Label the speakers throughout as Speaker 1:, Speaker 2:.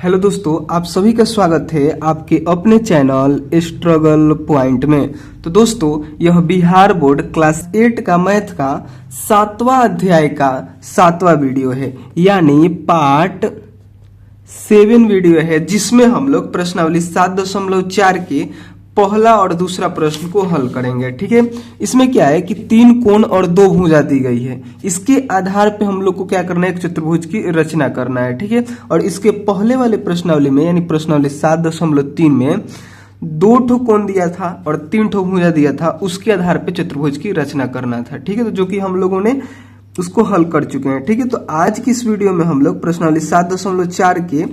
Speaker 1: Hello दोस्तों, आप सभी का स्वागत है आपके अपने चैनल स्ट्रगल पॉइंट में। तो दोस्तों, यह बिहार बोर्ड क्लास 8 का मैथ का 7वां अध्याय का 7वां वीडियो है, यानी पार्ट 7 वीडियो है, जिसमें हम लोग प्रश्नावली 7.4 के पहला और दूसरा प्रश्न को हल करेंगे। ठीक है, इसमें क्या है कि 3 कोण और 2 भुजा दी गई है। इसके आधार पे हम लोग को क्या करना है, एक चतुर्भुज की रचना करना है। ठीक है, और इसके पहले वाले प्रश्नावली में यानी प्रश्नावली 7.3 में 2 ठो कोण दिया था और 3 ठो भुजा दिया था, उसके आधार पे चतुर्भुज की रचना करना था। ठीक है, तो जो कि हम लोगों ने उसको हल कर चुके हैं। ठीक है, तो आज की इस वीडियो में हम लोग प्रश्नावली 7.4 के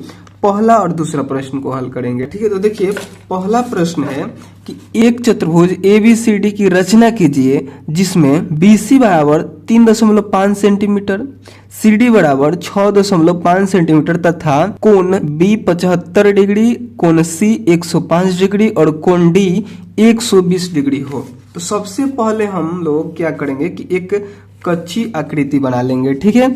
Speaker 1: पहला और दूसरा प्रश्न को हल करेंगे। ठीक है, तो देखिए पहला प्रश्न है कि एक चतुर्भुज ABCD की रचना कीजिए जिसमें BC बराबर 3.5 सेंटीमीटर, CD बराबर 6.5 सेंटीमीटर तथा कोण B 75 डिग्री, कोण C 105 डिग्री और कोण D 120 डिग्री हो। तो सबसे पहले हम लोग क्या करेंगे कि एक कच्ची आकृति बना लेंगे। ठीक है,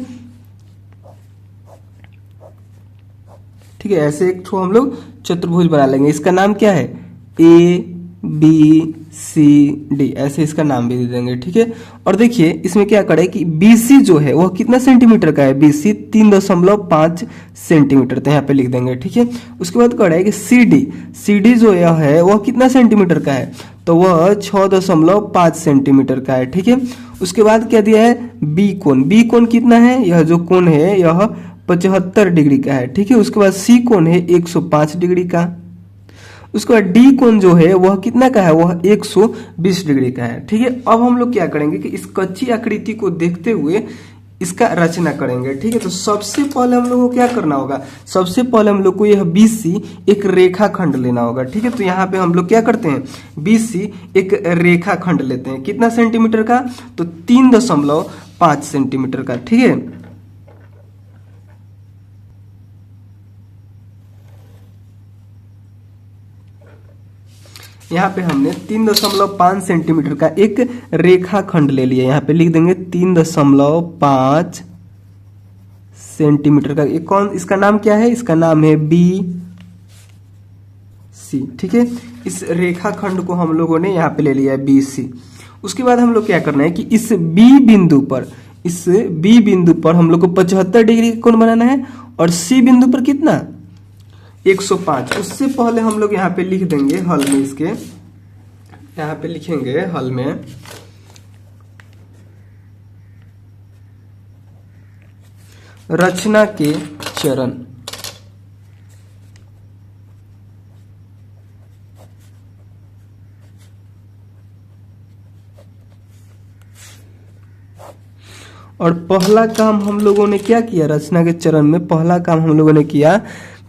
Speaker 1: ठीक है, ऐसे एक ठो हम लोग चतुर्भुज बना लेंगे। इसका नाम क्या है, ABCD, ऐसे इसका नाम भी दे देंगे। ठीक है, और देखिए इसमें क्या करें कि BC जो है वह कितना सेंटीमीटर का है, BC 3.5 सेंटीमीटर, तो यहाँ पे लिख देंगे। ठीक है, उसके बाद करें कि CD जो यह है वह कितना सेंटीमीटर का है, तो वह 6.5 सेंटीमीटर का है। ठीक है, उसके बाद क्या दिया है, B कोण कितना है, यह जो कोण है यह 75 डिग्री का है। ठीक है, उसके बाद C कोण है 105 डिग्री का। उसके बाद D कोण जो है वह कितना का है, वह 120 डिग्री का है। ठीक है, अब हम लोग क्या करेंगे कि इस कच्ची आकृति को देखते हुए इसका रचना करेंगे। ठीक है, तो सबसे पहले हम लोग को क्या करना होगा, सबसे पहले हम लोग को यह BC एक रेखा खंड लेना होगा। ठीक है, तो यहाँ पे हम लोग क्या करते हैं, BC एक रेखा खंड लेते हैं। कितना सेंटीमीटर का, तो 3.5 सेंटीमीटर का। ठीक है, यहाँ पे हमने 3.5 सेंटीमीटर का एक रेखा खंड ले लिया। यहाँ पे लिख देंगे 3.5 सेंटीमीटर का। ये कौन, इसका नाम क्या है, इसका नाम है BC। ठीक है, इस रेखा खंड को हम लोगों ने यहाँ पे ले लिया है BC। उसके बाद हम लोग क्या करना है कि इस B बिंदु पर हम लोग को 75 डिग्री का कोण बनाना है और C बिंदु पर कितना, 105। उससे पहले हम लोग यहाँ पे लिख देंगे हल में, इसके यहाँ पे लिखेंगे हल में रचना के चरण। और पहला काम हम लोगों ने क्या किया, रचना के चरण में पहला काम हम लोगों ने किया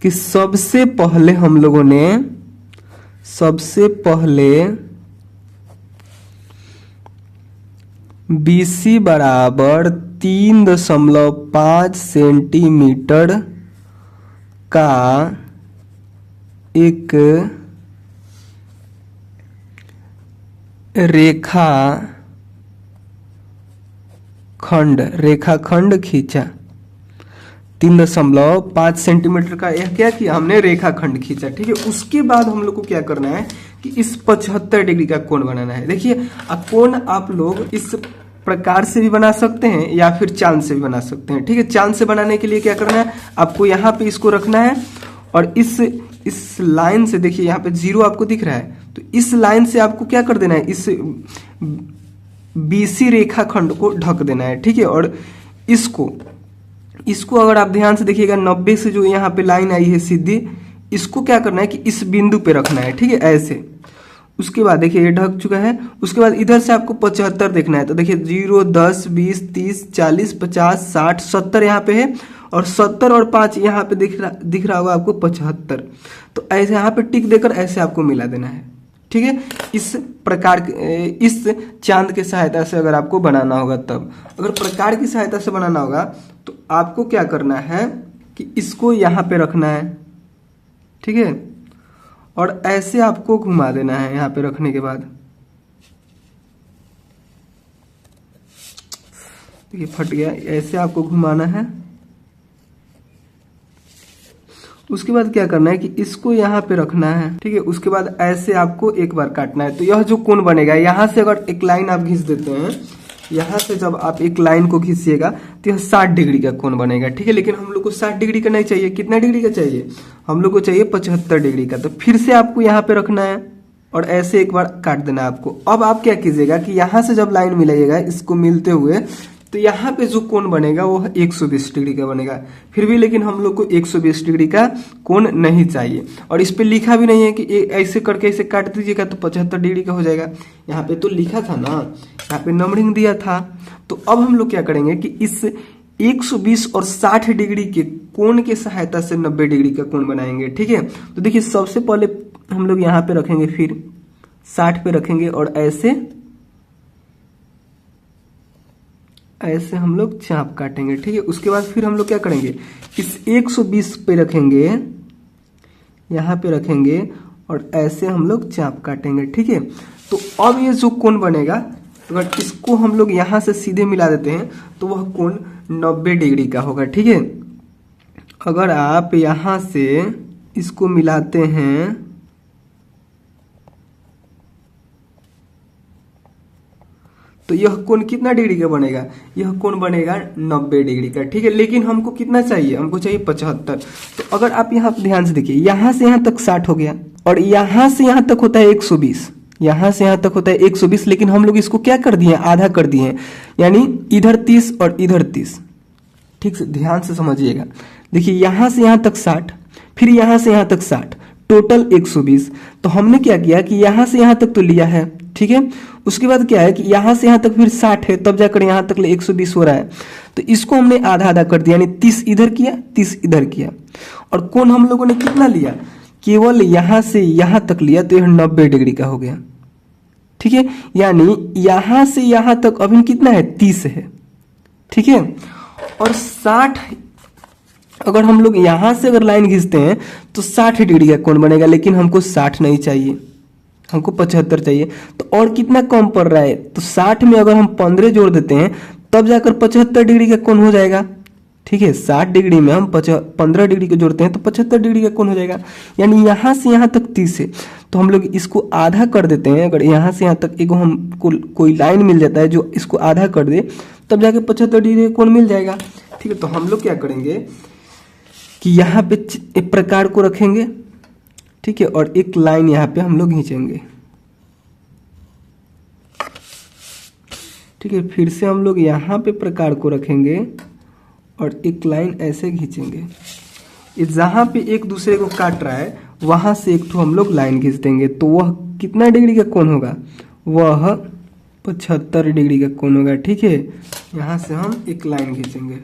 Speaker 1: कि सबसे पहले BC बराबर 3.5 सेंटीमीटर का एक रेखाखंड खींचा। 3.5 सेंटीमीटर का यह क्या किया, हमने रेखाखंड खींचा। ठीक है, उसके बाद हम लोग को क्या करना है कि इस 75 डिग्री का कोण बनाना है। देखिए कोण आप लोग इस प्रकार से भी बना सकते हैं या फिर चांद से भी बना सकते हैं। ठीक है, चांद से बनाने के लिए क्या करना है, आपको यहाँ पे इसको रखना है और इस लाइन से, देखिए यहाँ पे 0 आपको दिख रहा है, तो इस लाइन से आपको क्या कर देना है, इस BC रेखाखंड को ढक देना है। ठीक है, और इसको अगर आप ध्यान से देखिएगा 90 से जो यहाँ पे लाइन आई है सीधी, इसको क्या करना है कि इस बिंदु पे रखना है। ठीक है, ऐसे। उसके बाद देखिए ये ढक चुका है। उसके बाद इधर से आपको 75 देखना है, तो देखिए 0, 10, 20, 30, 40, 50, 60, 70 यहाँ पे है और 70 और 5 यहाँ पे दिख रहा होगा आपको 75। तो ऐसे यहाँ पे टिक देकर ऐसे आपको मिला देना है। ठीक है, इस प्रकार इस चांद की सहायता से अगर आपको बनाना होगा, तब अगर प्रकार की सहायता से बनाना होगा तो आपको क्या करना है कि इसको यहाँ पे रखना है। ठीक है, और ऐसे आपको घुमा देना है। यहाँ पे रखने के बाद देखिए फट गया, ऐसे आपको घुमाना है उसके बाद क्या करना है कि इसको यहाँ पे रखना है, ठीक है। उसके बाद ऐसे आपको एक बार काटना है। तो यह जो कोण बनेगा, यहाँ से अगर एक लाइन आप खींच देते हैं, यहाँ से जब आप एक लाइन को खींचिएगा तो यह 60 डिग्री का कोण बनेगा, ठीक है। लेकिन हम लोग को 60 डिग्री का नहीं चाहिए, कितना डिग्री का चाहिए, हम लोग को चाहिए 75 डिग्री का। तो फिर से आपको यहाँ पे रखना है और ऐसे एक बार काट देना है आपको। अब आप क्या कीजिएगा कि यहाँ से जब लाइन मिलाइएगा इसको मिलते हुए, तो यहाँ पे जो कोण बनेगा वो 120 डिग्री का बनेगा। फिर भी लेकिन हम लोग को 120 डिग्री का कोण नहीं चाहिए। और इस पे लिखा भी नहीं है कि ऐसे करके इसे काट दीजिएगा तो 75 डिग्री का हो जाएगा। यहाँ पे तो लिखा था ना, यहाँ पे नंबरिंग दिया था। तो अब हम लोग क्या करेंगे कि इस 120 और 60 डिग्री के कोण के सहायता से 90 डिग्री का कोण बनाएंगे, ठीक है। तो देखिए सबसे पहले हम लोग यहाँ पे रखेंगे, फिर 60 पे रखेंगे और ऐसे हम लोग चाप काटेंगे, ठीक है। उसके बाद फिर हम लोग क्या करेंगे, इस 120 पे रखेंगे, यहाँ पे रखेंगे और ऐसे हम लोग चाप काटेंगे, ठीक है। तो अब ये जो कोण बनेगा, अगर इसको हम लोग यहाँ से सीधे मिला देते हैं तो वह कोण 90 डिग्री का होगा, ठीक है। अगर आप यहाँ से इसको मिलाते हैं तो यह कोण कितना डिग्री का बनेगा, यह कोण बनेगा 90 डिग्री का, ठीक है। लेकिन हमको कितना चाहिए, हमको चाहिए 75। तो अगर आप यहाँ ध्यान से देखिए, यहाँ से यहाँ तक 60 हो गया और यहाँ से यहाँ तक होता है 120, यहाँ से यहाँ तक होता है 120। लेकिन हम लोग इसको क्या कर दिए, आधा कर दिए, यानी इधर 30 और इधर 30। ठीक से ध्यान से समझिएगा। देखिए यहाँ से यहाँ तक 60, फिर यहाँ से यहाँ तक 60, टोटल 120। तो हमने क्या किया कि यहाँ से यहाँ तक तो लिया है, ठीक है। उसके बाद क्या है कि यहाँ से यहाँ तक फिर 60 है, तब जाकर यहाँ तक 120 हो रहा है। तो इसको हमने आधा आधा कर दिया, यानी 30 इधर किया, 30 इधर किया। और कोण हम लोगों ने कितना लिया, केवल यहाँ से यहाँ तक लिया, तो यह 90 डिग्री का हो गया, ठीक है। यानी यहाँ से यहाँ तक अभी कितना है, 30 है, ठीक है। और 60, अगर हम लोग यहाँ से अगर लाइन खींचते हैं तो 60 डिग्री का कोण बनेगा। लेकिन हमको 60 नहीं चाहिए, हमको 75 चाहिए। तो और कितना कम पड़ रहा है, तो 60 में अगर हम 15 जोड़ देते हैं तब जाकर 75 डिग्री का कोण हो जाएगा, ठीक है। 60 डिग्री में हम 15 डिग्री को जोड़ते हैं तो 75 डिग्री का कोण हो जाएगा। यानी यहाँ से यहाँ तक 30 है, तो हम लोग इसको आधा कर देते हैं। अगर यहाँ से यहाँ तक एक हमको कोई लाइन मिल जाता है जो इसको आधा कर दे, तब जाके 75 डिग्री का कोण मिल जाएगा, ठीक है। तो हम लोग क्या करेंगे कि यहाँ पे एक प्रकार को रखेंगे, ठीक है, और एक लाइन यहाँ पे हम लोग खींचेंगे, ठीक है। फिर से हम लोग यहाँ पे प्रकार को रखेंगे और एक लाइन ऐसे खींचेंगे। ये जहाँ पे एक दूसरे को काट रहा है वहां से एक ठो हम लोग लाइन खींच देंगे। तो वह कितना डिग्री का कोण होगा, वह 75 डिग्री का कोण होगा, ठीक है। यहाँ से हम एक लाइन खींचेंगे।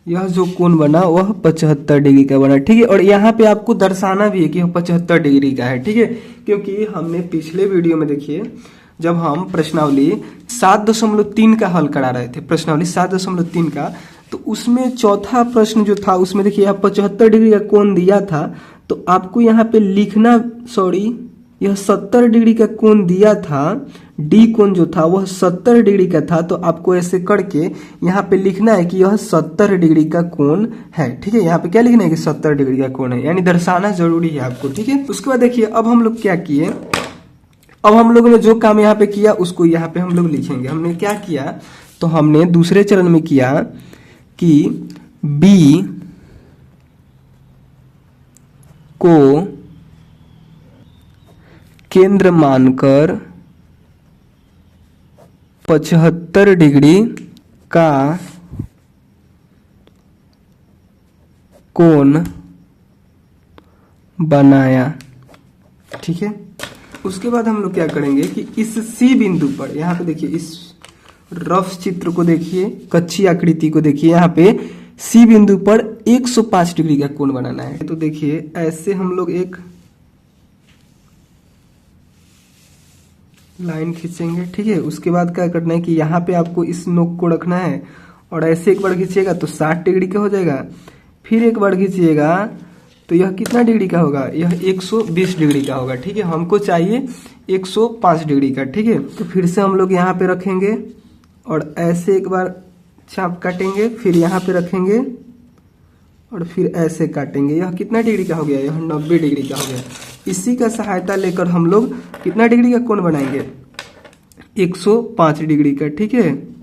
Speaker 1: यह जो कोण बना वह 75 डिग्री का बना, ठीक है। और यहाँ पे आपको दर्शाना भी है कि यह 75 डिग्री का है, ठीक है। क्योंकि हमने पिछले वीडियो में देखिए, जब हम प्रश्नावली 7.3 का हल करा रहे थे, प्रश्नावली 7.3 का, तो उसमें चौथा प्रश्न जो था उसमें देखिए यहाँ 75 डिग्री का कोण दिया था। तो आपको यहाँ पे लिखना, यह 70 डिग्री का कोण दिया था, डी कोण जो था वह 70 डिग्री का था। तो आपको ऐसे करके यहाँ पे लिखना है कि यह 70 डिग्री का कोण है, ठीक है। यहाँ पे क्या लिखना है कि 70 डिग्री का कोण है, यानी दर्शाना जरूरी है आपको, ठीक है। उसके बाद देखिए अब हम लोग क्या किए, अब हम लोगों ने जो काम यहाँ पे किया उसको यहाँ पे हम लोग लिखेंगे। हमने क्या किया, तो हमने दूसरे चरण में किया कि बी को केंद्र मानकर 75 डिग्री का कोण बनाया, ठीक है। उसके बाद हम लोग क्या करेंगे कि इस सी बिंदु पर, यहाँ पे देखिए इस रफ चित्र को देखिए, कच्ची आकृति को देखिए, यहाँ पे सी बिंदु पर 105 डिग्री का कोण बनाना है। तो देखिए ऐसे हम लोग एक लाइन खींचेंगे, ठीक है। उसके बाद क्या करना है कि यहाँ पे आपको इस नोक को रखना है और ऐसे एक बार खींचिएगा तो 60 डिग्री का हो जाएगा। फिर एक बार खींचिएगा तो यह कितना डिग्री का होगा, यह 120 डिग्री का होगा। ठीक है, हमको चाहिए 105 डिग्री का। ठीक है, तो फिर से हम लोग यहाँ पे रखेंगे और ऐसे एक बार चाप काटेंगे, फिर यहाँ पे रखेंगे और फिर ऐसे काटेंगे। यह कितना डिग्री का हो गया, यह 90 डिग्री का हो गया। इसी का सहायता लेकर हम लोग कितना डिग्री का कोण बनाएंगे, 105 डिग्री का। ठीक है,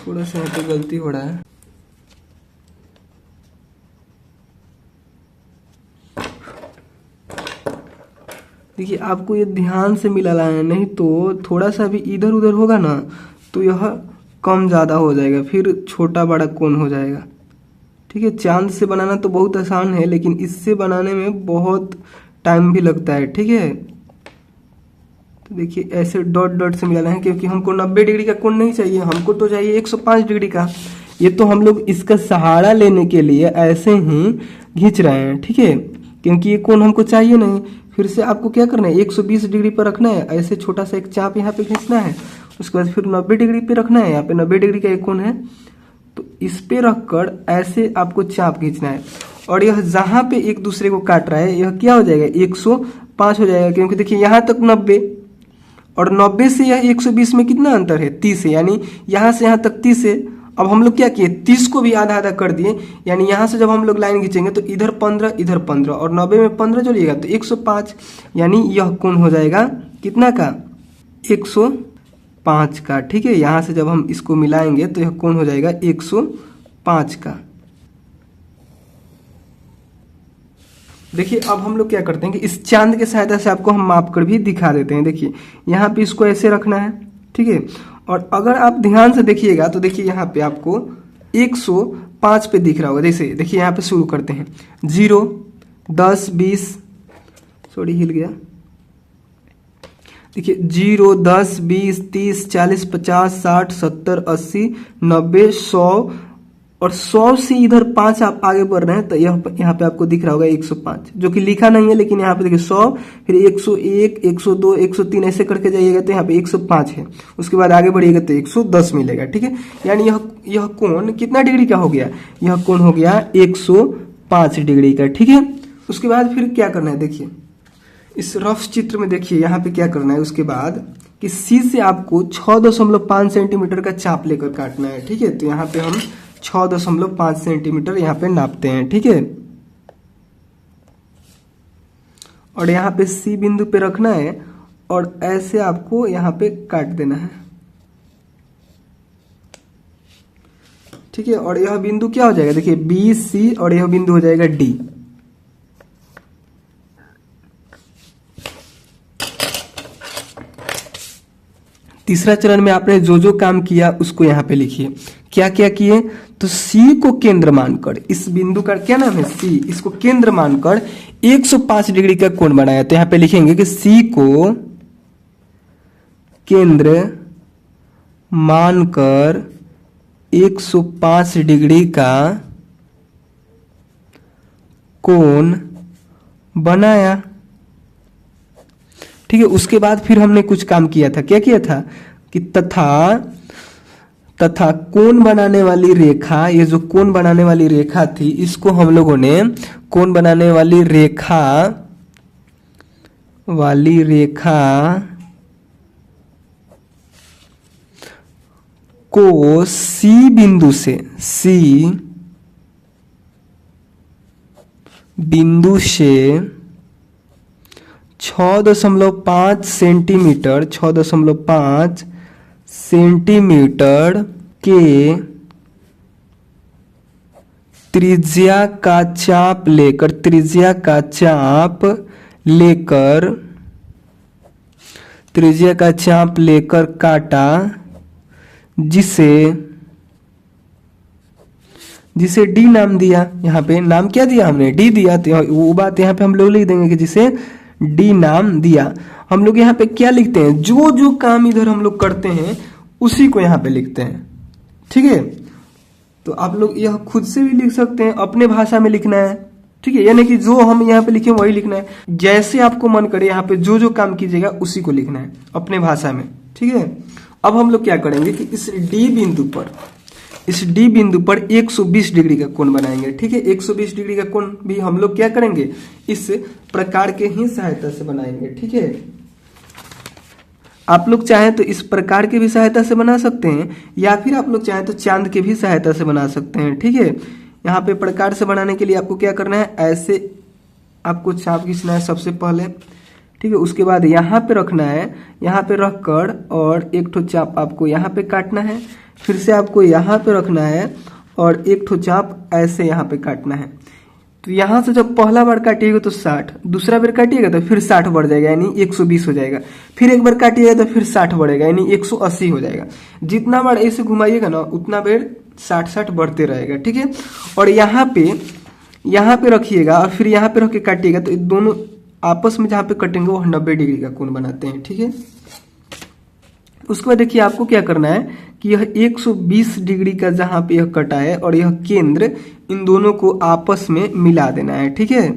Speaker 1: थोड़ा सा यहाँ पे गलती हो रहा है। देखिए, आपको ये ध्यान से मिलाना है, नहीं तो थोड़ा सा भी इधर उधर होगा ना तो यह कम ज़्यादा हो जाएगा, फिर छोटा बड़ा कोण हो जाएगा। ठीक है, चांद से बनाना तो बहुत आसान है, लेकिन इससे बनाने में बहुत टाइम भी लगता है। ठीक है, तो देखिए ऐसे डॉट डॉट से मिलाना है, क्योंकि हमको 90 डिग्री का कोण नहीं चाहिए, हमको तो चाहिए 105 डिग्री का। ये तो हम लोग इसका सहारा लेने के लिए ऐसे ही खींच रहे हैं। ठीक है, क्योंकि ये कोण हमको चाहिए नहीं। फिर से आपको क्या करना है, 120 डिग्री पर रखना है, ऐसे छोटा सा एक चाप यहाँ पे खींचना है। उसके बाद फिर 90 डिग्री पे रखना है, यहाँ पे 90 डिग्री का एक कोण है, तो इस पे रखकर ऐसे आपको चाप खींचना है। और यह जहां पे एक दूसरे को काट रहा है, यह क्या हो जाएगा, 105 हो जाएगा। क्योंकि देखिए यहाँ तक 90 और 90 से यह 120 में कितना अंतर है, 30 है, यानी यहाँ से यहाँ तक 30 है। अब हम लोग क्या किए, 30 को भी आधा आधा कर दिए, यानी यहाँ से जब हम लोग लाइन खींचेंगे तो इधर 15 इधर 15 और 90 में 15 जोड़िएगा तो 105, यानी यह कोण हो जाएगा कितना का, 105 का। ठीक है, यहाँ से जब हम इसको मिलाएंगे तो यह कोण हो जाएगा 105 का। देखिए, अब हम लोग क्या करते हैं कि इस चांद के सहायता से आपको हम माप कर भी दिखा देते हैं। देखिए, यहाँ पे इसको ऐसे रखना है। ठीक है, और अगर आप ध्यान से देखिएगा तो देखिए यहाँ पे आपको 105 पे दिख रहा होगा। जैसे देखिए यहाँ पे शुरू करते हैं, 0, 10, 20, सॉरी हिल गया। देखिए 0, 10, 20, 30, 40, 50, 60, 70, 80, 90, 100 और 100 से इधर 5 आप आगे बढ़ रहे हैं तो यहाँ पे आपको दिख रहा होगा 105, जो कि लिखा नहीं है, लेकिन यहाँ पे देखिए 100, फिर 101, 102, 103 ऐसे करके जाइएगा तो यहाँ पे 105 है। उसके बाद आगे बढ़िएगा तो 110 मिलेगा। ठीक है, यानी यह कोण कितना डिग्री का हो गया, यह कोण हो गया 105 डिग्री का। ठीक है, उसके बाद फिर क्या करना है, देखिए इस रफ चित्र में देखिए यहाँ पे क्या करना है। उसके बाद कि सी से आपको 6.5 सेंटीमीटर का चाप लेकर काटना है। ठीक है, तो यहाँ पे हम 6.5 सेंटीमीटर यहाँ पे नापते हैं। ठीक है, और यहाँ पे सी बिंदु पे रखना है और ऐसे आपको यहाँ पे काट देना है। ठीक है, और यह बिंदु क्या हो जाएगा, देखिए बी सी, और यह बिंदु हो जाएगा डी। तीसरा चरण में आपने जो जो काम किया उसको यहाँ पे लिखिए। क्या क्या किए, तो सी को केंद्र मानकर, इस बिंदु का क्या नाम है, सी, इसको केंद्र मानकर 105 डिग्री का कोण बनाया। तो यहाँ पे लिखेंगे कि सी को केंद्र मानकर 105 डिग्री का कोण बनाया। ठीक है, उसके बाद फिर हमने कुछ काम किया था। क्या किया था कि तथा कोण बनाने वाली रेखा, ये जो कोण बनाने वाली रेखा थी, इसको हम लोगों ने कोण बनाने वाली रेखा को सी बिंदु से 6.5 सेंटीमीटर के त्रिज्या का चाप लेकर काटा, जिसे डी नाम दिया। यहाँ पे नाम क्या दिया हमने, डी दिया। तो वो बात यहाँ पे हम लोग लिख देंगे कि जिसे डी नाम दिया। हम लोग यहाँ पे क्या लिखते हैं, जो जो काम इधर हम लोग करते हैं उसी को यहाँ पे लिखते हैं। ठीक है, तो आप लोग यह खुद से भी लिख सकते हैं, अपने भाषा में लिखना है। ठीक है, यानी कि जो हम यहाँ पे लिखे वही लिखना है, जैसे आपको मन करे यहाँ पे जो जो काम कीजिएगा उसी को लिखना है अपने भाषा में। ठीक है, अब हम लोग क्या करेंगे कि इस डी बिंदु पर 120 डिग्री का कोण बनाएंगे। ठीक है, 120 डिग्री का कोण भी हम लोग क्या करेंगे, इस प्रकार के ही सहायता से बनाएंगे। ठीक है, आप लोग चाहें तो इस प्रकार के भी सहायता से बना सकते हैं, या फिर आप लोग चाहें तो चांद के भी सहायता से बना सकते हैं। ठीक है, यहाँ पे प्रकार से बनाने के लिए आपको क्या करना है, ऐसे आपको छाप खींचना है सबसे पहले। ठीक है, उसके बाद यहाँ पे रखना है, यहाँ पे रख कर और एक ठो चाप आपको यहाँ पे काटना है, फिर से आपको यहाँ पे रखना है और एक ठो चाप ऐसे यहाँ पे काटना है। तो यहाँ से जब पहला बार काटिएगा तो 60, दूसरा बार काटिएगा तो फिर 60 बढ़ जाएगा, यानी 120 हो जाएगा। फिर एक बार काटिएगा तो फिर 60 बढ़ेगा, यानी 180 हो जाएगा। जितना बार ऐसे घुमाइएगा ना उतना बार 60-60 बढ़ते रहेगा। ठीक है, और यहाँ पे रखिएगा और फिर यहाँ पे रख के काटिएगा तो दोनों आपस में जहाँ पे कटेंगे वो 90 डिग्री का कोण बनाते हैं। ठीक है, उसके बाद देखिए आपको क्या करना है कि यह 120 डिग्री का जहां पे यह कटा है और यह केंद्र, इन दोनों को आपस में मिला देना है। ठीक है,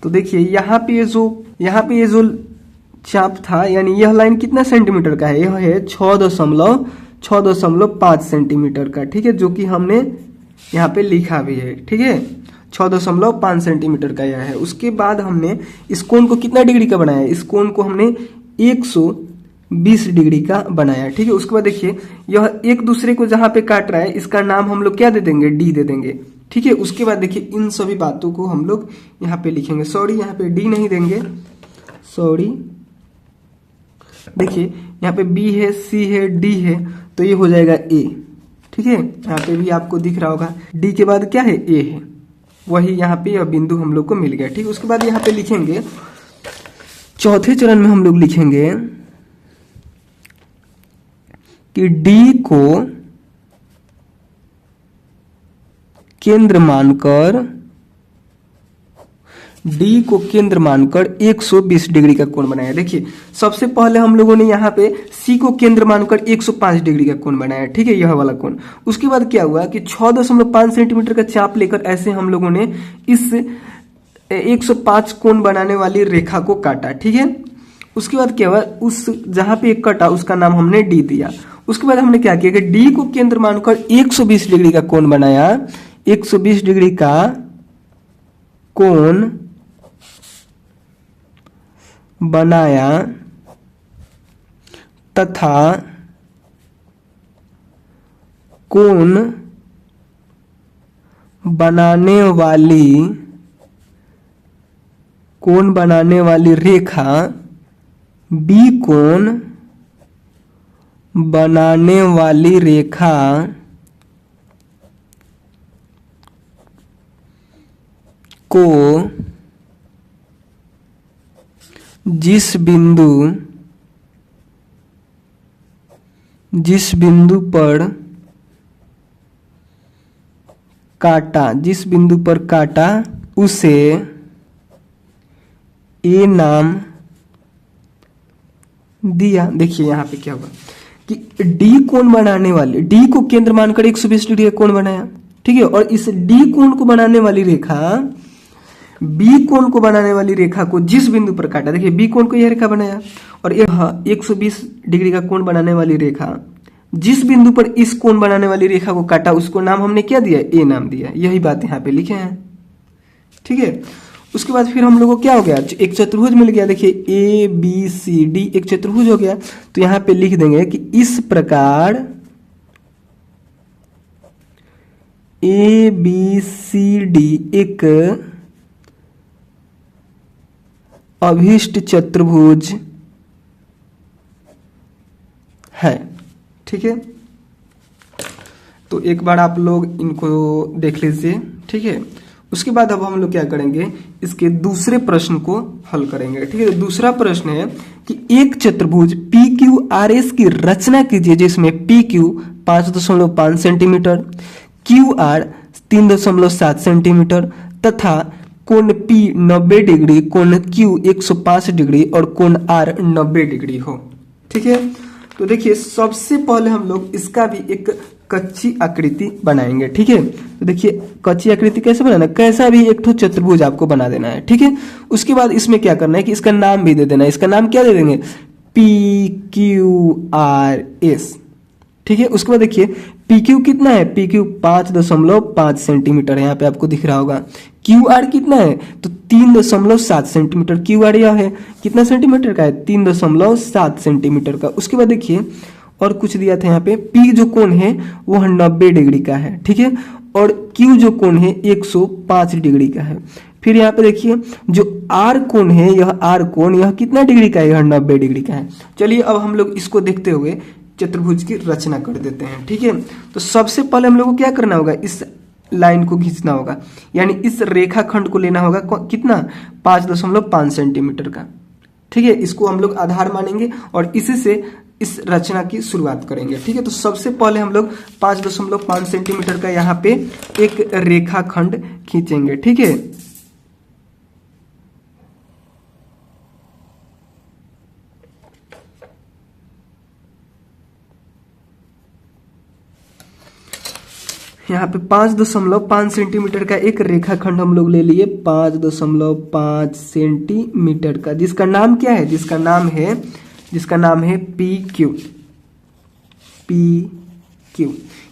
Speaker 1: तो देखिए यहाँ पे ये जो चाप था, यानी यह लाइन कितना सेंटीमीटर का है, यह है 6.5 सेंटीमीटर का। ठीक है, जो कि हमने यहाँ पे लिखा भी है। ठीक है, 6.5 सेंटीमीटर का यह है। उसके बाद हमने इस कोण को कितना डिग्री का बनाया, इस कोण को हमने 120 डिग्री का बनाया। ठीक है, उसके बाद देखिए यह एक दूसरे को जहां पे काट रहा है इसका नाम हम लोग क्या दे देंगे, डी दे देंगे। ठीक है, उसके बाद देखिए इन सभी बातों को हम लोग यहाँ पे लिखेंगे। सॉरी, यहाँ पे डी नहीं देंगे, सॉरी। देखिए यहाँ पे बी है, सी है, डी है, तो ये हो जाएगा ए। ठीक है, यहाँ पे भी आपको दिख रहा होगा, डी के बाद क्या है, ए है। वही यहाँ पे यह बिंदु हम लोग को मिल गया। ठीक है, उसके बाद यहाँ पे लिखेंगे, चौथे चरण में हम लोग लिखेंगे कि डी को केंद्र मानकर 120 डिग्री का कोण बनाया। देखिए सबसे पहले हम लोगों ने यहाँ पे सी को केंद्र मानकर 105 डिग्री का कोण बनाया। ठीक है, यह वाला कोण। उसके बाद क्या हुआ कि 6.5 सेंटीमीटर का चाप लेकर ऐसे हम लोगों ने इस 105 कोण बनाने वाली रेखा को काटा। ठीक है, उसके बाद क्या हुआ, उस जहां पे एक कटा उसका नाम हमने डी दिया। उसके बाद हमने क्या किया कि डी को केंद्र मानकर 120 डिग्री का कोण बनाया, 120 डिग्री का कोण बनाया तथा कोण बनाने वाली रेखा बी कोण बनाने वाली रेखा को जिस बिंदु पर काटा उसे ए नाम दिया। देखिए यहाँ पे क्या हुआ कि डी कोण बनाने वाले, डी को केंद्र मानकर 120 डिग्री का कोण बनाया। ठीक है, और इस डी कोण को बनाने वाली रेखा बी कोण को बनाने वाली रेखा को जिस बिंदु पर काटा, देखिए बी कोण को यह रेखा बनाया और यह 120 डिग्री का कोण बनाने वाली रेखा जिस बिंदु पर इस कोण बनाने वाली रेखा को काटा उसको नाम हमने क्या दिया, ए नाम दिया। यही बात यहाँ पे लिखे हैं। ठीक है, उसके बाद फिर हम लोगों को क्या हो गया, एक चतुर्भुज मिल गया। देखिए ए बी सी डी एक चतुर्भुज हो गया। तो यहाँ पे लिख देंगे कि इस प्रकार ए बी सी डी एक अभिष्ट चतुर्भुज है। ठीक है, तो एक बार आप लोग इनको देख लीजिए। ठीक है, उसके बाद अब हम लोग क्या करेंगे, इसके दूसरे प्रश्न को हल करेंगे। ठीक है, दूसरा प्रश्न है कि एक चतुर्भुज पी क्यू आर एस की रचना कीजिए जिसमें P Q 5.5 centimetre, Q R 3.7 centimetre तथा कोण P 90 डिग्री, कोण Q 105 डिग्री और कोण R 90 डिग्री हो। ठीक है, तो देखिए सबसे पहले हम लोग इसका भी एक कच्ची आकृति बनाएंगे। ठीक है, तो देखिए कच्ची आकृति कैसे बनाना, कैसा भी एक ठो चतुर्भुज आपको बना देना है। ठीक है, उसके बाद इसमें क्या करना है कि इसका नाम भी दे देना है। इसका नाम क्या दे देंगे, PQRS। ठीक है, उसके बाद देखिए PQ कितना है, PQ 5.5 सेंटीमीटर है, यहाँ पे आपको दिख रहा होगा। QR कितना है, तो 3.7 सेंटीमीटर। QR यह है कितना सेंटीमीटर का है, 3.7 सेंटीमीटर का। उसके बाद देखिए और कुछ दिया था यहाँ पे, P जो कोण है वो 90 डिग्री का है। ठीक है, और Q जो कोण है 105 डिग्री का है। फिर यहाँ पे देखिए जो R कोण है, यह R कोण यह कितना डिग्री का है, यह 90 डिग्री का है। चलिए अब हम लोग इसको देखते हुए चतुर्भुज की रचना कर देते हैं। ठीक है, तो सबसे पहले हम लोग को क्या करना होगा, इस लाइन को खींचना होगा, यानी इस रेखाखंड को लेना होगा कितना, 5.5 सेंटीमीटर का। ठीक है, इसको हम लोग आधार मानेंगे और इसी से इस रचना की शुरुआत करेंगे। ठीक है, तो सबसे पहले हम लोग 5.5 सेंटीमीटर का यहाँ पे एक रेखाखंड खींचेंगे। ठीक है, यहाँ पे 5.5 सेंटीमीटर का एक रेखाखंड हम लोग ले लिए, 5.5 सेंटीमीटर का, जिसका नाम क्या है, जिसका नाम है PQ।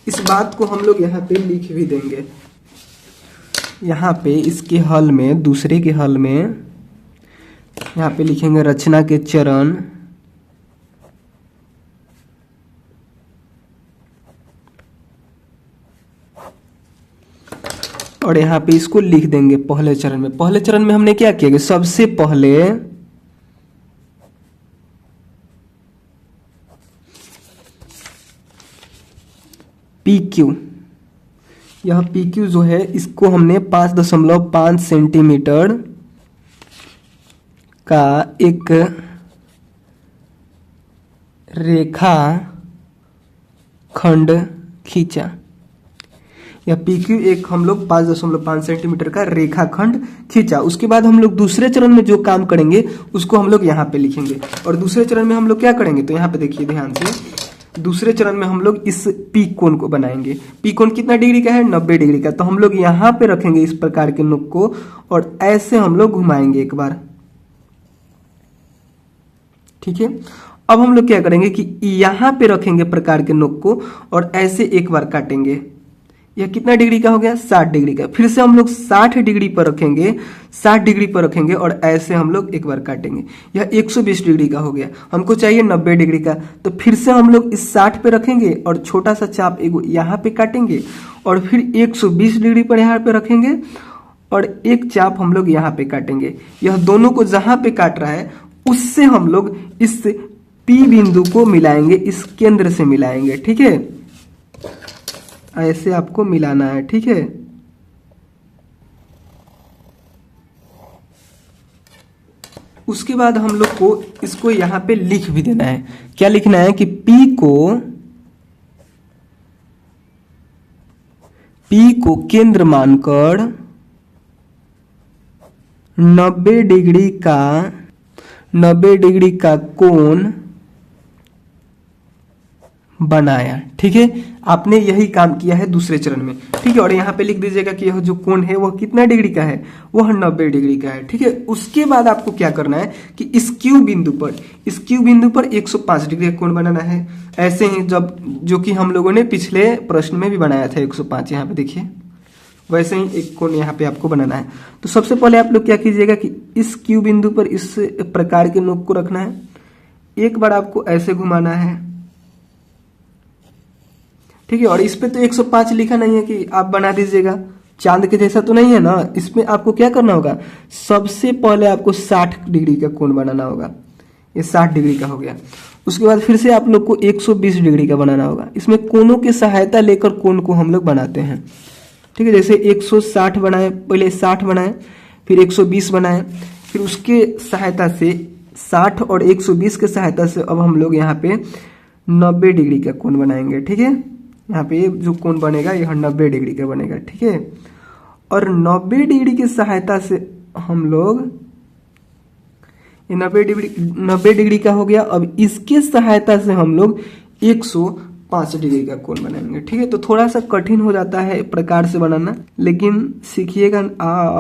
Speaker 1: इस बात को हम लोग यहाँ पे लिख भी देंगे। यहाँ पे इसके हल में, दूसरे के हल में यहाँ पे लिखेंगे रचना के चरण, और यहाँ पे इसको लिख देंगे पहले चरण में। पहले चरण में हमने क्या किया कि सबसे पहले PQ, यह PQ जो है इसको हमने 5.5 सेंटीमीटर का एक रेखा खंड खींचा। यह PQ एक हम लोग 5.5 सेंटीमीटर का रेखाखंड खींचा। उसके बाद हम लोग दूसरे चरण में जो काम करेंगे उसको हम लोग यहाँ पे लिखेंगे। और दूसरे चरण में हम लोग क्या करेंगे, तो यहाँ पे देखिए ध्यान से, दूसरे चरण में हम लोग इस P कोण को बनाएंगे। P कोण कितना डिग्री का है, 90 डिग्री का। तो हम लोग यहाँ पे रखेंगे इस प्रकार के नुक को और ऐसे हम लोग घुमाएंगे एक बार। ठीक है, अब हम लोग क्या करेंगे कि यहाँ पे रखेंगे प्रकार के नुक को और ऐसे एक बार काटेंगे। यह कितना डिग्री का हो गया, 60 डिग्री का। फिर से हम लोग 60 डिग्री पर रखेंगे, 60 डिग्री पर रखेंगे और ऐसे हम लोग एक बार काटेंगे। यह 120 डिग्री का हो गया, हमको चाहिए 90 डिग्री का। तो फिर से हम लोग इस 60 पे रखेंगे और छोटा सा चाप एक यहाँ पे काटेंगे और फिर 120 डिग्री पर यहाँ पे रखेंगे और एक चाप हम लोग यहाँ पे काटेंगे। यह दोनों को जहां पे काट रहा है उससे हम लोग इस P बिंदु को मिलाएंगे, इस केंद्र से मिलाएंगे। ठीक है, ऐसे आपको मिलाना है। ठीक है, उसके बाद हम लोग को इसको यहाँ पे लिख भी देना है। क्या लिखना है कि P को केंद्र मानकर 90 डिग्री का कोण बनाया। ठीक है, आपने यही काम किया है दूसरे चरण में। ठीक है, और यहाँ पे लिख दीजिएगा कि यह जो कोण है वह कितना डिग्री का है, वह 90 डिग्री का है। ठीक है, उसके बाद आपको क्या करना है कि इस Q बिंदु पर 105 डिग्री का कोण बनाना है। ऐसे ही जो कि हम लोगों ने पिछले प्रश्न में भी बनाया था 105, यहाँ पे देखिए, वैसे ही एक कोण यहाँ पे आपको बनाना है। तो सबसे पहले आप लोग क्या कीजिएगा कि इस Q बिंदु पर इस प्रकार के नोक को रखना है, एक बार आपको ऐसे घुमाना है। ठीक है, और इस पे तो 105 लिखा नहीं है कि आप बना दीजिएगा, चांद के जैसा तो नहीं है ना। इसमें आपको क्या करना होगा, सबसे पहले आपको 60 डिग्री का कोण बनाना होगा। ये 60 डिग्री का हो गया। उसके बाद फिर से आप लोग को 120 डिग्री का बनाना होगा। इसमें कोणों की सहायता लेकर कोण को हम लोग बनाते हैं। ठीक है, जैसे 160 बनाए, पहले 60 बनाए, फिर 120 बनाए, फिर उसके सहायता से 60 और 120 के सहायता से अब हम लोग यहाँ पे 90 डिग्री का कोण बनाएंगे। ठीक है, यहाँ पे जो कोण बनेगा यह 90 डिग्री का बनेगा। ठीक है, और 90 डिग्री की सहायता से हम लोग, ये 90 डिग्री का हो गया। अब इसके सहायता से हम लोग 105 डिग्री का कोण बनाएंगे। ठीक है, तो थोड़ा सा कठिन हो जाता है प्रकार से बनाना, लेकिन सीखिएगा।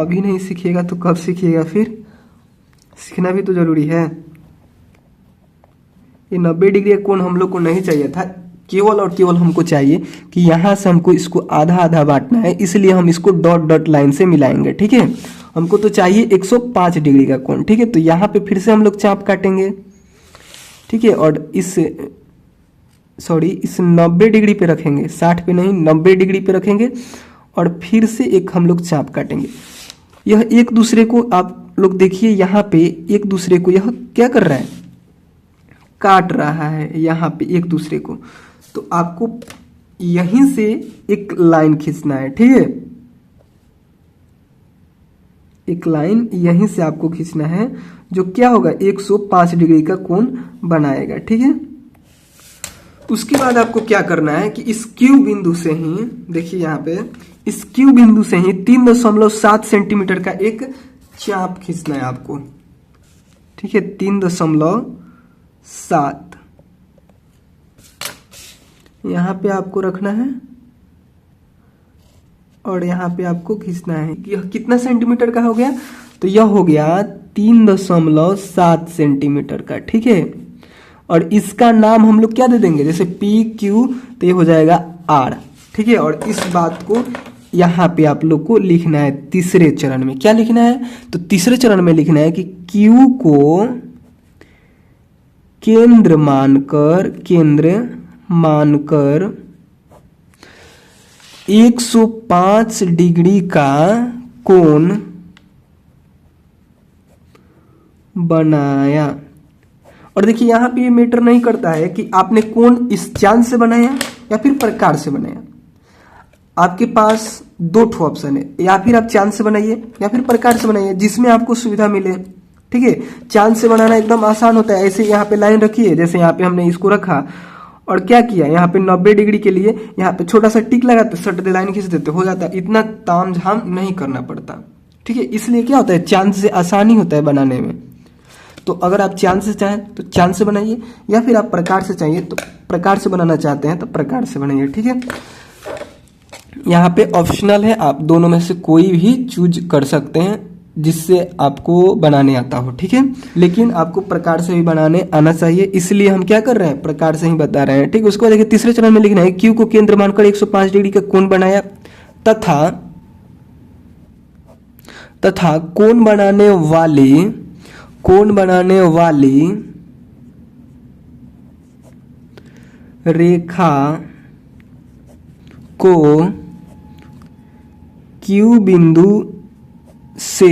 Speaker 1: अभी नहीं सीखिएगा तो कब सीखिएगा? फिर सीखना भी तो जरूरी है। ये 90 डिग्री का कोण हम लोग को नहीं चाहिए था, केवल और केवल हमको चाहिए कि यहाँ से हमको इसको आधा आधा बांटना है, इसलिए हम इसको डॉट डॉट लाइन से मिलाएंगे। ठीक है, हमको तो चाहिए 105 डिग्री का कोण। ठीक है, तो यहाँ पे फिर से हम लोग चाप काटेंगे। ठीक है, और इस 90 डिग्री पे रखेंगे, 60 पे नहीं, 90 डिग्री पे रखेंगे और फिर से एक हम लोग चाप काटेंगे। यह एक दूसरे को, आप लोग देखिए यहाँ पे एक दूसरे को यह क्या कर रहा है, काट रहा है यहाँ पे एक दूसरे को। तो आपको यहीं से एक लाइन खींचना है। ठीक है, एक लाइन यहीं से आपको खींचना है जो क्या होगा, 105 डिग्री का कोण बनाएगा। ठीक है, उसके बाद आपको क्या करना है कि इस क्यू बिंदु से ही, देखिए यहाँ पे इस क्यू बिंदु से ही 3.7 सेंटीमीटर का एक चाप खींचना है आपको। ठीक है, 3.7 यहाँ पे आपको रखना है और यहाँ पे आपको खींचना है। यह कितना सेंटीमीटर का हो गया? तो यह हो गया 3.7 सेंटीमीटर का। ठीक है, और इसका नाम हम लोग क्या दे देंगे, जैसे पी क्यू, तो ये हो जाएगा आर। ठीक है, और इस बात को यहाँ पे आप लोग को लिखना है तीसरे चरण में। क्या लिखना है? तो तीसरे चरण में लिखना है कि क्यू को केंद्र मानकर 105 डिग्री का कोण बनाया। और देखिए यहाँ पे ये मैटर नहीं करता है कि आपने कोण इस चांद से बनाया या फिर प्रकार से बनाया। आपके पास दो ठो ऑप्शन है, या फिर आप चांद से बनाइए या फिर प्रकार से बनाइए, जिसमें आपको सुविधा मिले। ठीक है, चांद से बनाना एकदम आसान होता है। ऐसे यहाँ पे लाइन रखिए, जैसे यहाँ पे हमने इसको रखा और क्या किया, यहाँ पे 90 डिग्री के लिए यहाँ पे छोटा सा टिक लगाते, सट दे लाइन खींच देते, हो जाता है। इतना ताम झाम नहीं करना पड़ता। ठीक है, इसलिए क्या होता है, चांद से आसानी होता है बनाने में। तो अगर आप चांद से चाहें तो चांद से बनाइए, या फिर आप प्रकार से चाहिए तो प्रकार से बनाना चाहते हैं तो प्रकार से बनाइए। ठीक है, यहाँ पे ऑप्शनल है, आप दोनों में से कोई भी चूज कर सकते हैं जिससे आपको बनाने आता हो। ठीक है, लेकिन आपको प्रकार से भी बनाने आना चाहिए, इसलिए हम क्या कर रहे हैं, प्रकार से ही बता रहे हैं। ठीक है, उसको देखिए तीसरे चरण में लिखना है क्यू को केंद्र मानकर 105 डिग्री का कोण बनाया तथा कोण बनाने वाली रेखा को क्यू बिंदु से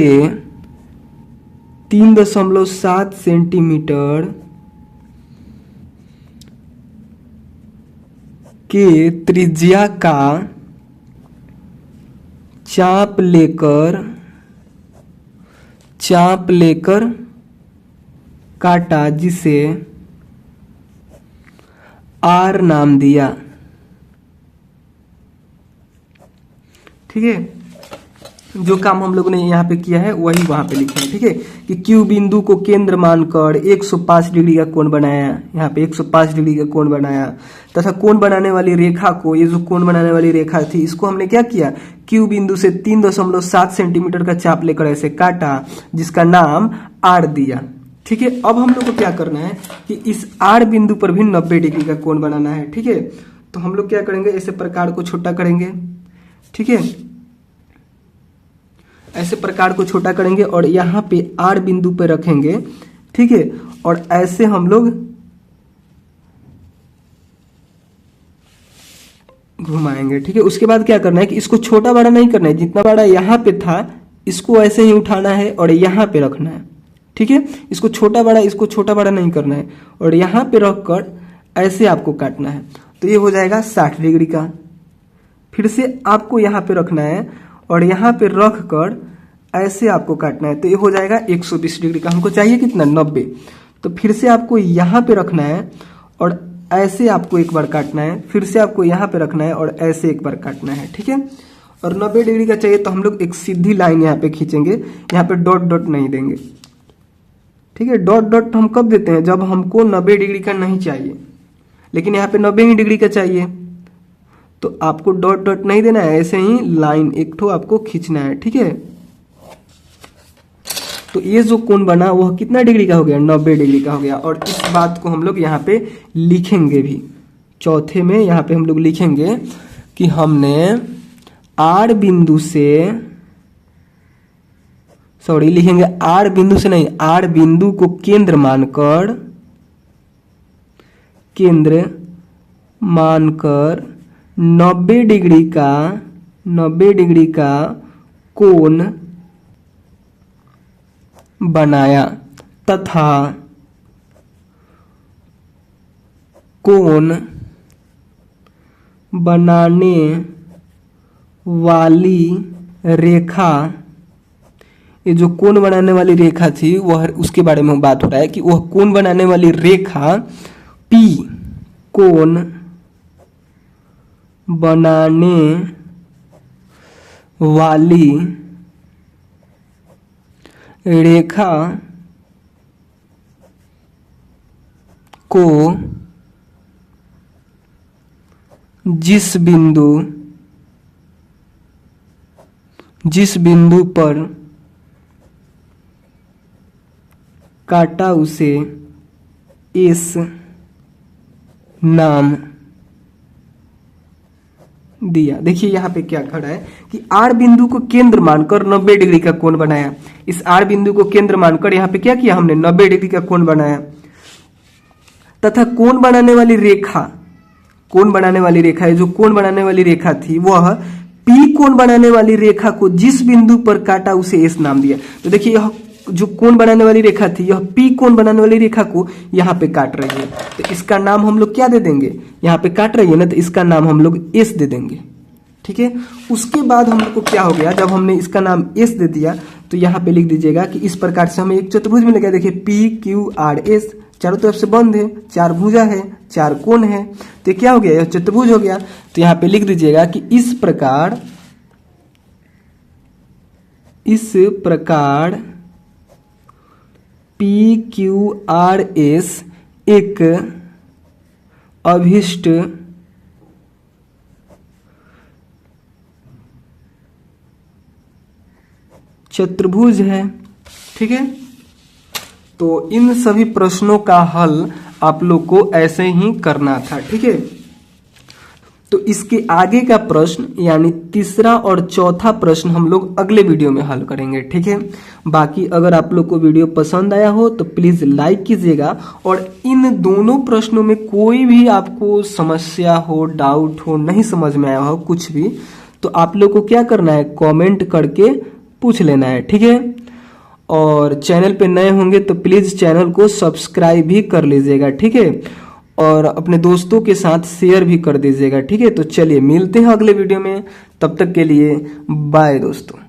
Speaker 1: 3.7 सेंटीमीटर के त्रिज्या का चाप लेकर काटा, जिसे आर नाम दिया। ठीक है, जो काम हम लोगों ने यहाँ पे किया है वही वहां पे लिखे हैं। ठीक है, कि क्यू बिंदु को केंद्र मानकर 105 डिग्री का कोण बनाया, यहाँ पे 105 डिग्री का कोण बनाया, तथा कोण बनाने वाली रेखा को, ये जो कोण बनाने वाली रेखा थी, इसको हमने क्या किया, क्यू बिंदु से 3.7 सेंटीमीटर का चाप लेकर ऐसे काटा, जिसका नाम आर दिया। ठीक है, अब हम लोग को क्या करना है कि इस आर बिंदु पर भी 90 डिग्री का कोण बनाना है। ठीक है, तो हम लोग क्या करेंगे, ऐसे प्रकार को छोटा करेंगे। ठीक है, ऐसे प्रकार को छोटा करेंगे और यहाँ पे आर बिंदु पे रखेंगे। ठीक है, और ऐसे हम लोग घुमाएंगे। ठीक है, उसके बाद क्या करना है कि इसको छोटा बड़ा नहीं करना है, जितना बड़ा यहाँ पे था इसको ऐसे ही उठाना है और यहाँ पे रखना है। ठीक है, इसको छोटा बड़ा नहीं करना है, और यहाँ पे रखकर ऐसे आपको काटना है। तो ये हो जाएगा 60 डिग्री का। फिर से आपको यहाँ पे रखना है और यहाँ पे रख कर ऐसे आपको काटना है, तो ये हो जाएगा 120 डिग्री का। हमको चाहिए कितना, 90। तो फिर से आपको यहाँ पे रखना है और ऐसे आपको एक बार काटना है, फिर से आपको यहाँ पे रखना है और ऐसे एक बार काटना है। ठीक है, और 90 डिग्री का चाहिए तो हम लोग एक सीधी लाइन यहाँ पे खींचेंगे, यहाँ पे डॉट डॉट नहीं देंगे। ठीक है, डॉट डॉट हम कब देते हैं, जब हमको 90 डिग्री का नहीं चाहिए। लेकिन यहाँ पे 90 ही डिग्री का चाहिए, तो आपको डॉट डॉट नहीं देना है, ऐसे ही लाइन एक ठो आपको खींचना है। ठीक है, तो ये जो कोण बना वह कितना डिग्री का हो गया, 90 डिग्री का हो गया। और इस बात को हम लोग यहाँ पे लिखेंगे भी, चौथे में यहाँ पे हम लोग लिखेंगे कि हमने आर बिंदु से, सॉरी लिखेंगे आर बिंदु से नहीं, आर बिंदु को केंद्र मानकर 90 डिग्री का कोण बनाया तथा कोण बनाने वाली रेखा, ये जो कोण बनाने वाली रेखा थी वह, उसके बारे में बात हो रहा है कि वह कोण बनाने वाली रेखा P, कोण बनाने वाली रेखा को जिस बिंदु पर काटा उसे S नाम दिया। देखिए यहाँ पे क्या खड़ा है कि आर बिंदु को केंद्र मानकर 90 डिग्री का कोण बनाया। इस आर बिंदु को केंद्र मानकर यहाँ पे क्या किया हमने, 90 डिग्री का कोण बनाया तथा कोण बनाने वाली रेखा, है जो कोण बनाने वाली रेखा थी वह पी कोण बनाने वाली रेखा को जिस बिंदु पर काटा उसे एस नाम दिया। तो देखिए यह जो कोण बनाने वाली रेखा थी यह पी कोण बनाने वाली रेखा को यहाँ पे काट रही है, तो इसका नाम हम लोग क्या दे देंगे, यहाँ पे काट रही है ना, तो इसका नाम हम लोग एस दे देंगे। ठीक है, उसके बाद हम लोग को क्या हो गया, जब हमने इसका नाम एस दे दिया तो यहाँ पे लिख दीजिएगा कि इस प्रकार से हमें एक चतुर्भुज मिल गया। देखिए पी क्यू आर एस, चारों तरफ से बंद है, 4 भुजा है, 4 कोण है, तो क्या हो गया, यह चतुर्भुज हो गया। तो यहाँ पे लिख दीजिएगा कि इस प्रकार पी क्यू आर एस एक अभिष्ट चतुर्भुज है। ठीक है, तो इन सभी प्रश्नों का हल आप लोग को ऐसे ही करना था। ठीक है, तो इसके आगे का प्रश्न यानी तीसरा और चौथा प्रश्न हम लोग अगले वीडियो में हल करेंगे। ठीक है, बाकी अगर आप लोग को वीडियो पसंद आया हो तो प्लीज लाइक कीजिएगा, और इन दोनों प्रश्नों में कोई भी आपको समस्या हो, डाउट हो, नहीं समझ में आया हो कुछ भी, तो आप लोग को क्या करना है, कमेंट करके पूछ लेना है। ठीक है, और चैनल पे नए होंगे तो प्लीज चैनल को सब्सक्राइब भी कर लीजिएगा। ठीक है, और अपने दोस्तों के साथ शेयर भी कर दीजिएगा। ठीक है, तो चलिए मिलते हैं अगले वीडियो में, तब तक के लिए बाय दोस्तों।